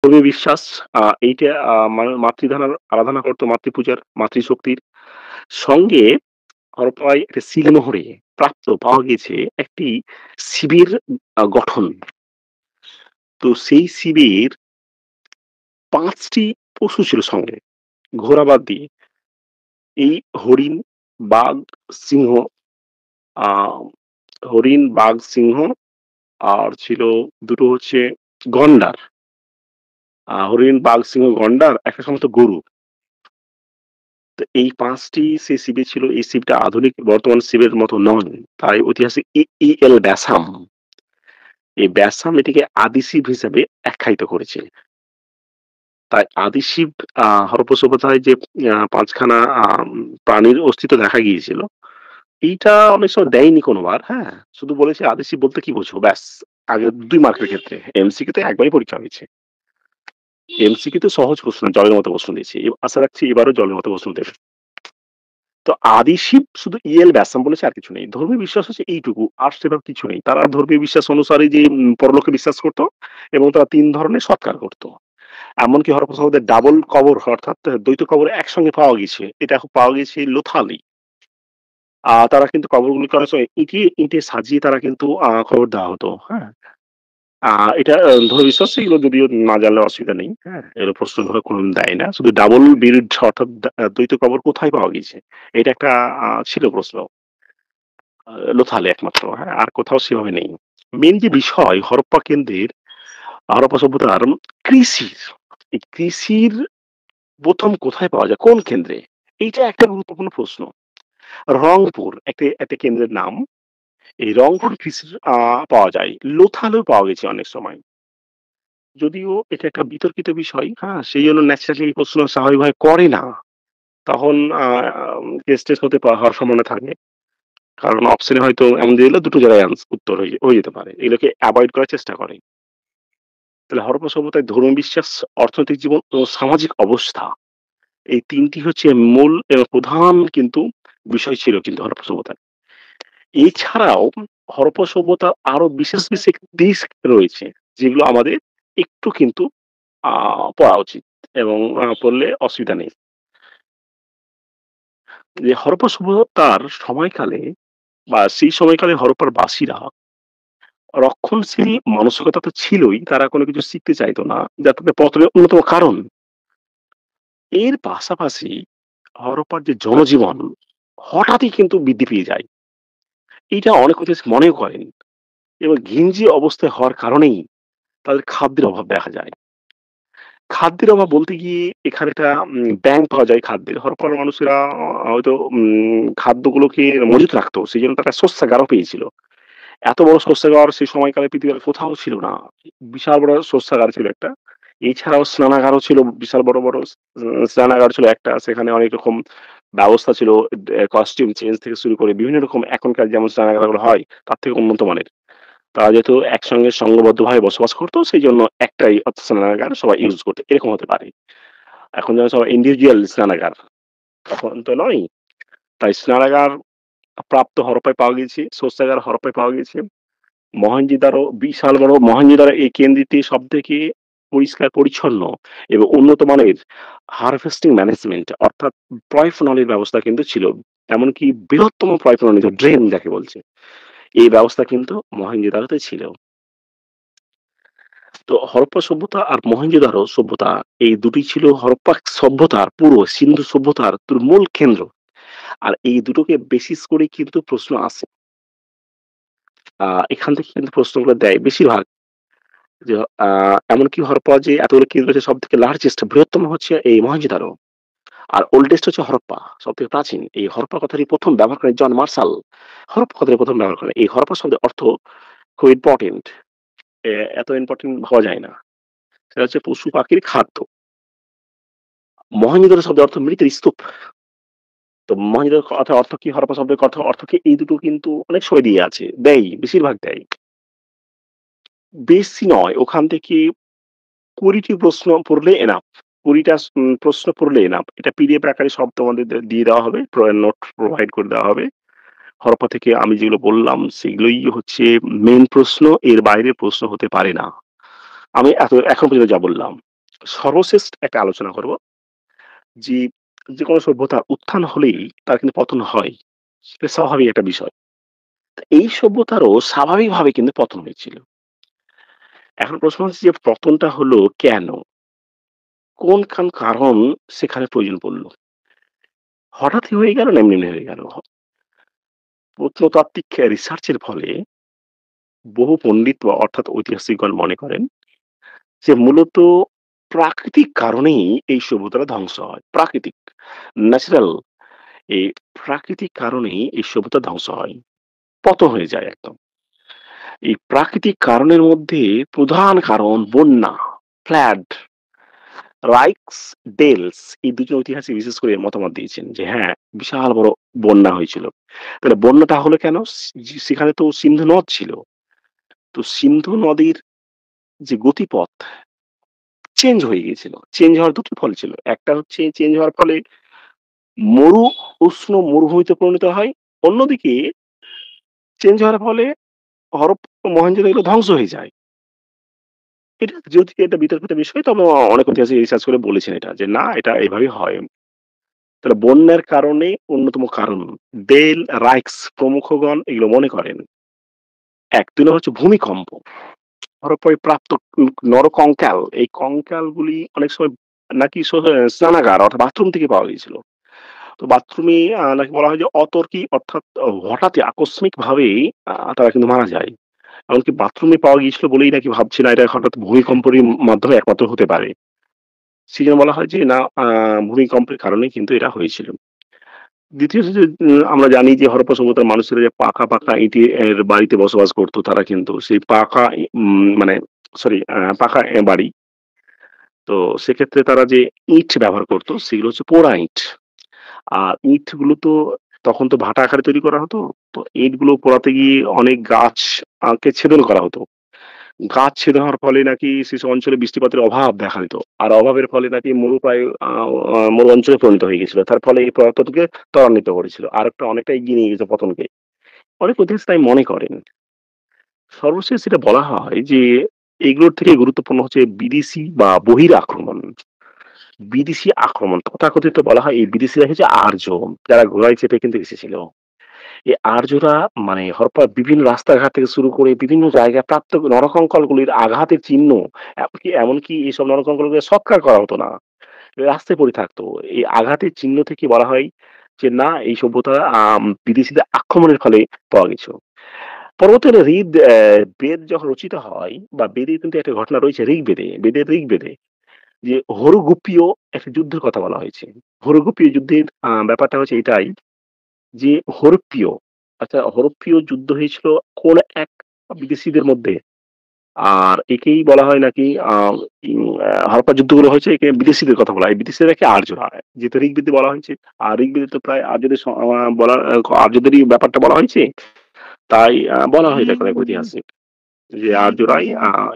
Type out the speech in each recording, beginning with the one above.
ধর্মীয় বিশ্বাস এইটা মাতৃধারার আরাধনা করত মাতৃপূজার, মাতৃশক্তির সঙ্গে হরপ্পায় একটা সিলমোহরে পাওয়া গিয়েছে একটি শিবের গঠন। তো সেই শিবের ৫ টি পশু ছিল সঙ্গে, ঘোড়া বাদ দিয়ে। এই হরিণ, বাঘ, সিংহ, আ হরিণ, বাঘ, সিংহ আর ছিল ২ টো হচ্ছে গন্ডার। হরিণ, বাঘ, সিংহ, গন্ডার, একটা সম্ভবত গরু। তো এই ৫ টি শিবে ছিল। এই শিবটা আধুনিক বর্তমান শিবের মতো নন। তাই ঐতিহাসিক এল ব্যাসাম এই ব্যাসাম এটিকে আদি শিব হিসেবে আখ্যায়িত করেছে। তাই আদি শিব হরপ্পা সভ্যতায় যে ৫ খানা প্রাণীর অস্তিত্ব দেখা গিয়েছিল, এইটা অনেক সময় দেয়নি কোনবার, হ্যাঁ? শুধু বলেছে আদি শিব বলতে কি বোঝো? ব্যাস। আগে ২ মার্কের ক্ষেত্রে। এমসিকিউ তে একবারই পরীক্ষা হয়েছে। এমসিকিউ তে সহজ প্রশ্ন, জলের মতো প্রশ্ন দিয়েছে। আশা রাখছি এবারও জলের মতো প্রশ্ন দেবে। তো আদি শিব শুধু ইএল ব্যাসাম বলেছে, আর কিছু নেই। ধর্মীয় বিশ্বাস হচ্ছে এইটুকু। আর সেভাবে কিছু নেই। তারা ধর্মীয় বিশ্বাস অনুসারে যে পরলোকে বিশ্বাস করত এবং তারা ৩ ধরনের সৎকার করত। এমনকি হরপ্পা সভ্যতায় ডাবল কবর অর্থাৎ দ্বৈত কবর একসঙ্গে পাওয়া গেছে। এটা পাওয়া গেছে লোথালি। তারা কিন্তু কবরগুলোকে অনেক সময় ইটে সাজিয়ে তারা কিন্তু কবর দেওয়া হতো। হ্যাঁ? আ এটা ধর্মীয় বিশ্বাস, এগুলো যদিও না জানলে অসুবিধা নেই। হ্যাঁ? এর প্রশ্ন ধরে কোনদিন দেয় না। শুধু ডাবল বেডড অর্থাৎ দ্বৈত কবর কোথায় পাওয়া গেছে? এটা একটা ছিল প্রশ্ন। লোথালে একমাত্র। হ্যাঁ? আর কোথাও সেভাবে নেই। মেইন যে বিষয় হরপ্পা কেন্দ্রের হরপ্পা সভ্যতার কৃষির, এই কৃষির ১ম কোথায় পাওয়া যায়? কোন কেন্দ্রে? এইটা একটা গুরুত্বপূর্ণ প্রশ্ন। রংপুর একটা কেন্দ্রের নাম। এই রংপুর কৃষির পাওয়া যায়। লোথালেও পাওয়া গেছে অনেক সময়। যদিও এটা একটা বিতর্কিত বিষয়, হ্যাঁ? সেইজন্য ন্যাচারালি এই প্রশ্ন স্বাভাবিকভাবে করে না। তখন কেস-টেস হওয়ার সম্ভাবনা থাকে। কারণ অপশন এ হয়তো এমন দিয়ে দিল ২ টো জায়গায় উত্তর হয়ে যেতে পারে। এগুলোকে এভয়েড করার চেষ্টা করে। তাহলে হরপ্পা সভ্যতায় ধর্মীয় বিশ্বাস, অর্থনৈতিক জীবন ও সামাজিক অবস্থা, এই ৩ টি হচ্ছে মূল এবং প্রধান কিন্তু বিষয় ছিল কিন্তু হরপ্পা সভ্যতায়। এছাড়াও হরপ্পা সভ্যতার আরো বিশেষ দিক রয়েছে, যেগুলো আমাদের একটু কিন্তু আ পড়া উচিত এবং পড়লে অসুবিধা নেই। যে হরপ্পা সভ্যতার সময়কালে বা সেই সময়কালে হরপ্পার বাসীরা রক্ষণশীল মানসিকতা তো ছিলই, তারা কোনো কিছু শিখতে চাইতো না। যা তাদের পতনের অন্যতম কারণ। এর পাশাপাশি হরপ্পার যে জনজীবন হঠাৎই কিন্তু বৃদ্ধি পেয়ে যায়। এইটা অনেক ঐতিহাসিক মনেও করেন এবং ঘিঞ্জি অবস্থায় হওয়ার কারণেই তাদের খাদ্যের অভাব দেখা যায়। খাদ্যের অভাব বলতে গিয়ে এখানে একটা ব্যাংক পাওয়া যায় খাদ্যের। হরপ্পার মানুষেরা হয়তো খাদ্যগুলোকে মজুত রাখতো। সেজন্য তারা শস্যাগারও পেয়েছিল। এত বড় শস্যাগার সেই সময়কালে পৃথিবীর কোথাও ছিল না। বিশাল বড় শস্যাগার ছিল একটা। এছাড়াও স্নানাগারও ছিল, বিশাল বড় স্নানাগার ছিল একটা। সেখানে অনেক রকম ব্যবস্থা ছিল। কস্টিউম চেঞ্জ থেকে শুরু করে বিভিন্ন রকম এখনকার যেমন স্নানাগারগুলো হয়, তার থেকে উন্নত মানের। তারা যেহেতু একসঙ্গে সংঘবদ্ধভাবে বসবাস করত, সেইজন্য একটাই স্নানাগার সবাই ইউজ করত। এরকম হতে পারে। এখন যেমন সবাই ইন্ডিভিজুয়াল স্নানাগার, তখন তো নয়। তাই স্নানাগার প্রাপ্ত হরপ্পায় পাওয়া গিয়েছে, শৌচাগার হরপ্পায় পাওয়া গেছে। মহেনজোদারো বিশাল বড় মহেনজোদারো এই কেন্দ্রটি সবথেকে পরিষ্কার পরিচ্ছন্ন এবং উন্নত মানের হারভেস্টিং ম্যানেজমেন্ট অর্থাৎ পয় প্রণালীর ব্যবস্থা কিন্তু ছিল। এমনকি বৃহত্তম পয় প্রণালী ড্রেন যাকে বলছে, এই ব্যবস্থা কিন্তু মহেনজোদারোতে ছিল। তো হরপ্পা সভ্যতা আর মহেনজোদারো সভ্যতা, এই দুটি ছিল হরপ্পা সভ্যতার পুরো সিন্ধু সভ্যতার মূল কেন্দ্র। আর এই দুটোকে বেসিস করেই কিন্তু প্রশ্ন আসে। এখান থেকে কিন্তু প্রশ্নগুলো দেয় বেশিরভাগ যে এমনকি হরপ্পা যে এতগুলো কেন্দ্র আছে সবথেকে লার্জেস্ট বৃহত্তম হচ্ছে এই মহেঞ্জোদারো। আর ওল্ডেস্ট হচ্ছে হরপ্পা। সবথেকে প্রাচীন। এই হরপ্পা কথাটি ১ম ব্যবহার করেন জন মার্শাল। হরপ্পা কথাটি ১ম ব্যবহার করেন। এই হরপ্পা শব্দের অর্থ খুব ইম্পোর্টেন্ট। এত ইম্পোর্টেন্ট ভাবা যায় না। সেটা হচ্ছে পশু-পাখির খাদ্য। মহেঞ্জোদারো শব্দের অর্থ মৃতের স্তূপ। তো মহেঞ্জোদারো কথার অর্থ কি? হরপ্পা শব্দের অর্থ কি? এই দুটো কিন্তু অনেক সময় দিয়ে আছে। দেয়, বেশিরভাগ দেয়। বেশি নয়। ওখান থেকে ২০ টি প্রশ্ন পড়লে এনাফ। ২০ টা প্রশ্ন পড়লে এনাফ। এটা পিডিএফ আকারে সব তোমাদের দিয়ে দেওয়া হবে। নোট প্রোভাইড করে দেওয়া হবে। হরপ্পা থেকে আমি যেগুলো বললাম সেগুলোই হচ্ছে মেইন প্রশ্ন। এর বাইরে প্রশ্ন হতে পারে না। আমি এখন পর্যন্ত যা বললাম। সর্বশেষ একটা আলোচনা করব যে, যেকোনো সভ্যতার উত্থান হলেই তার কিন্তু পতন হয়। এটা স্বাভাবিক একটা বিষয়। তো এই সভ্যতারও স্বাভাবিকভাবে কিন্তু পতন হয়েছিল। এখন প্রশ্ন হচ্ছে যে পতনটা হলো কেন? কোন কারণ সেখানে প্রয়োজন পড়ল? হঠাৎই হয়ে গেল না এমনি, এমনি হয়ে গেল? প্রত্নতাত্ত্বিক রিসার্চ এর ফলে বহু পণ্ডিত বা অর্থাৎ ঐতিহাসিকগণ মনে করেন যে মূলত প্রাকৃতিক কারণেই এই সভ্যতাটা ধ্বংস হয়। প্রাকৃতিক, ন্যাচারাল, এই প্রাকৃতিক কারণেই এই সভ্যতা ধ্বংস হয়। পতন হয়ে যায় একদম। এই প্রাকৃতিক কারণের মধ্যে প্রধান কারণ বন্যা, ফ্লাড, রাইকস ডেলস এই ২ জন ঐতিহাসিক বিশেষ করে মতামত দিয়েছেন যে হ্যাঁ, বিশাল বড় বন্যা হয়েছিল। তাহলে বন্যাটা হলো কেন? সেখানে তো সিন্ধু নদ ছিল। তো সিন্ধু নদীর যে গতিপথ চেঞ্জ হয়ে গিয়েছিল। চেঞ্জ হওয়ার ২ টি ফল ছিল। একটা হচ্ছে চেঞ্জ হওয়ার ফলে মরু উষ্ণ মরুভূমিতে পরিণত হয়। অন্যদিকে চেঞ্জ হওয়ার ফলে হরপ্পা মহেঞ্জোদড়ো এগুলো ধ্বংস হয়ে যায়। এটা যদি এটা বিতর্কিত বিষয় তবে অনেক ঐতিহাসিক রিসার্চ করে বলেছেন এটা যে না এটা এভাবেই হয়। তাহলে বন্যার কারণে অন্যতম কারণ ডেল, রাইকস প্রমুখগণ এগুলো মনে করেন। ১ ২ নম্বর হচ্ছে ভূমিকম্প। হরপ্পায় প্রাপ্ত নরকঙ্কাল, এই কঙ্কালগুলি অনেক সময় নাকি স্নানাগার অর্থাৎ বাথরুম থেকে পাওয়া গিয়েছিল। তো বাথরুমে নাকি বলা হয় যে অতর্কি অর্থাৎ হঠাৎই আকস্মিকভাবেই তারা কিন্তু মারা যায়। এমনকি বাথরুমে পাওয়া গিয়েছিল বলেই নাকি ভাবছি না এটা হঠাৎ ভূমিকম্পেরই মাধ্যমে একমাত্র হতে পারে। সেজন্য বলা হয় যে না ভূমিকম্পের কারণেই কিন্তু এটা হয়েছিল। দ্বিতীয়ত যে আমরা জানি যে হরপ্পা সভ্যতার মানুষেরা যে পাকা ইটের বাড়িতে বসবাস করত তারা কিন্তু সেই পাকা মানে সরি পাকা বাড়ি। তো সেক্ষেত্রে তারা যে ইট ব্যবহার করত সেগুলো হচ্ছে পোড়া ইট। আর ইটগুলো তো তখন তো ভাটা আকারে তৈরি করা হতো। তো ইটগুলো পোড়াতে গিয়ে অনেক গাছ কে ছেদন করা হতো। গাছ ছেদন হওয়ার ফলে নাকি সেসব অঞ্চলে বৃষ্টিপাতের অভাব দেখা দিত। আর অভাবের ফলে নাকি মরুপ্রায় মরু অঞ্চলে পরিণত হয়ে গেছিল। তার ফলে এই পদার্থটিকে ত্বরান্বিত করেছিল। আরেকটা অনেকটা এগিয়ে নিয়ে গেছে পতনকে। অনেক ঐতিহাসিক তাই মনে করেন। সর্বশেষ যেটা বলা হয় যে এগুলোর থেকে গুরুত্বপূর্ণ হচ্ছে বিদেশি বা বহিরাক্রমণ। বিদেশি আক্রমণ তথাকথিত বলা হয় এই বিদেশিরা হচ্ছে আর্য, যারা ঘোড়ায় চেপে কিন্তু এসেছিল। এই আর্যরা মানে হরপ্পার বিভিন্ন রাস্তাঘাট থেকে শুরু করে বিভিন্ন জায়গায় প্রাপ্ত নরকঙ্কালগুলির আঘাতের চিহ্ন এমনকি এইসব নরকঙ্কালগুলো সৎকার করা হতো না। রাস্তায় পড়ে থাকতো। এই আঘাতের চিহ্ন থেকে বলা হয় যে না এই সভ্যতা বিদেশীদের আক্রমণের ফলে পাওয়া গেছে। পরবর্তীতে বেদ যখন রচিত হয় বা বেদের কিন্তু একটা ঘটনা রয়েছে ঋগ্বেদে, ঋগ্বেদে যে হরগুপ্পীয় একটা যুদ্ধের কথা বলা হয়েছে। হরগুপ্পীয় যুদ্ধের ব্যাপারটা হচ্ছে এটাই যে হরপ্পীয় হরপ্পীয় যুদ্ধ হয়েছিল কোন এক বিদেশীদের মধ্যে। আর একেই বলা হয় নাকি হরপ্পার যুদ্ধগুলো হয়েছে একে বিদেশীদের কথা বলা হয়। বিদেশীরা কি আর্যরা। যেহেতু ঋগ্বেদে বলা হয়েছে। আর ঋগ্বেদে তো প্রায় আর্যদের বলা আর্যদেরই ব্যাপারটা বলা হয়েছে। তাই বলা হয়ে থাকে অনেক ঐতিহাসিক যে আর্যরাই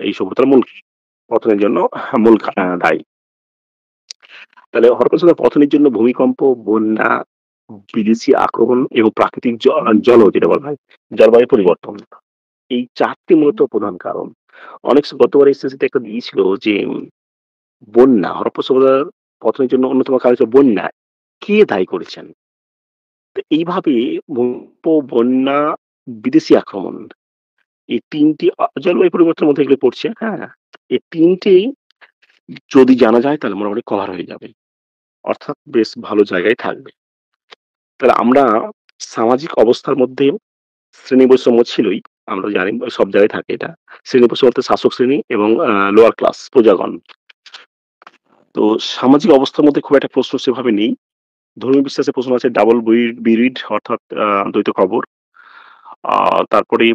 এই সভ্যতার মূল পতনের জন্য মূল দায়ী। তাহলে হরপ্পা সভ্যতার পতনের জন্য ভূমিকম্প, বন্যা, বিদেশি আক্রমণ এবং প্রাকৃতিক যেটা বলা হয় জলবায়ু পরিবর্তন। এই ৪ টি মূলত প্রধান কারণ। গতবার এসএসসিতে একটা দিয়েছিল যে বন্যা, হরপ্পা সভ্যতার পতনের জন্য অন্যতম কারণ হচ্ছে বন্যা। কে দায়ী করেছেন? তো এইভাবে ভূমিকম্প, বন্যা, বিদেশি আক্রমণ এই ৩ টি জলবায়ু পরিবর্তনের মধ্যে এগুলো পড়ছে, হ্যাঁ? এই ৩ টেই যদি জানা যায় তাহলে মোটামুটি কভার হয়ে যাবে। অর্থাৎ বেশ ভালো জায়গায় থাকবে। তাহলে আমরা সামাজিক অবস্থার মধ্যে শ্রেণী বৈষম্য ছিলই। আমরা জানি সব জায়গায় থাকে এটা। শ্রেণী বৈষম্য বলতে শাসক শ্রেণী এবং লোয়ার ক্লাস প্রজাগণ। তো সামাজিক অবস্থার মধ্যে খুব একটা প্রশ্ন সেভাবে নেই। ধর্মীয় বিশ্বাসের প্রশ্ন আছে ডাবল বিরিড অর্থাৎ দ্বৈত কবর। আ তারপরে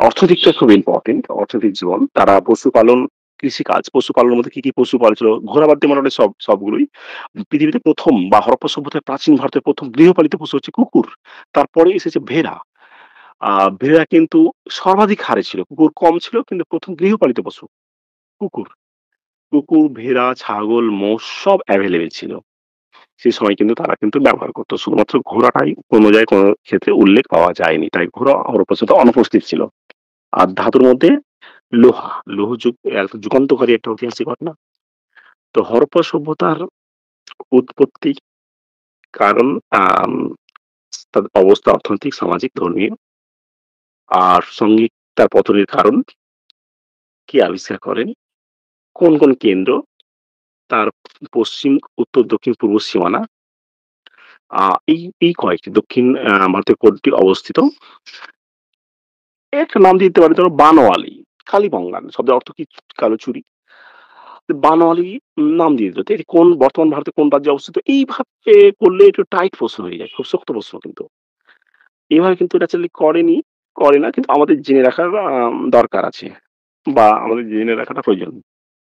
অর্থদিকটা খুব ইম্পোর্টেন্ট। অর্থনৈতিক জীবন। তারা পশুপালন, কৃষিকাজ। পশুপালনের মধ্যে কি পশু পালছিল? ঘোড়া বাদ দিয়ে মোটামুটি সবগুলোই। পৃথিবীতে ১ম বা হরপ্পা সভ্যতায় প্রাচীন ভারতের ১ম গৃহপালিত পশু হচ্ছে কুকুর। তারপরে এসেছে ভেড়া। আ ভেড়া কিন্তু সর্বাধিক হারে ছিল। কুকুর কম ছিল কিন্তু ১ম গৃহপালিত পশু কুকুর। কুকুর, ভেড়া, ছাগল, মোষ সব এভেইলেবল ছিল। সে সময় কিন্তু তারা কিন্তু ব্যবহার করত। শুধুমাত্র ঘোড়াটাই কোন জায়গায় কোন ক্ষেত্রে উল্লেখ পাওয়া যায়নি। তাই ঘোড়া হরপ্পা সভ্যতায় অনুপস্থিত ছিল। আর ধাতুর মধ্যে লোহা, লৌহ যুগ একটা যুগান্তকারী একটা ঐতিহাসিক ঘটনা। তো হরপ্পা সভ্যতার উৎপত্তি কারণ আম তাদের অবস্থা অর্থনৈতিক, সামাজিক, ধর্মীয় আর সঙ্গীত তার পতনের কারণ, কে আবিষ্কার করেন, কোন কেন্দ্র, তার পশ্চিম, উত্তর, দক্ষিণ, পূর্ব সীমানা আ এই এই কয়েকটি দক্ষিণ ভারতের কোনটি অবস্থিত? একটা নাম দিতে পারি ধরো বানোয়ালি, কালীবঙ্গান শব্দের অর্থ কি? কালো চুরি। বানোয়ালি নাম দিয়ে দিল। তো এটি কোন বর্তমান ভারতের কোন রাজ্যে অবস্থিত? এইভাবে করলে একটু টাইট প্রশ্ন হয়ে যায়। খুব শক্ত প্রশ্ন কিন্তু। এভাবে কিন্তু এটা আসলে করে না কিন্তু আমাদের জেনে রাখার দরকার আছে বা আমাদের জেনে রাখাটা প্রয়োজন।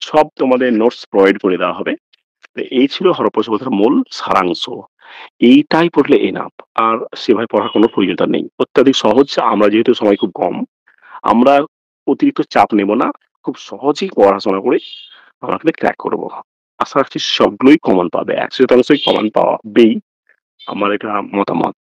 সব তোমাদের নোটস প্রোভাইড করে দেওয়া হবে। তো এই ছিল হরপ্পা সভ্যতার মূল সারাংশ। এইটাই পড়লে এনাফ। আর সেভাবে পড়ার কোনো প্রয়োজনীয়তা নেই। অত্যাধিক সহজ আমরা যেহেতু সময় খুব কম, আমরা অতিরিক্ত চাপ নেব না। খুব সহজেই পড়াশোনা করে আমরা কিন্তু ক্র্যাক করব। আশা রাখছি সবগুলোই কমন পাবে। ১০০% কমন পাবেই। আমার এটা মতামত।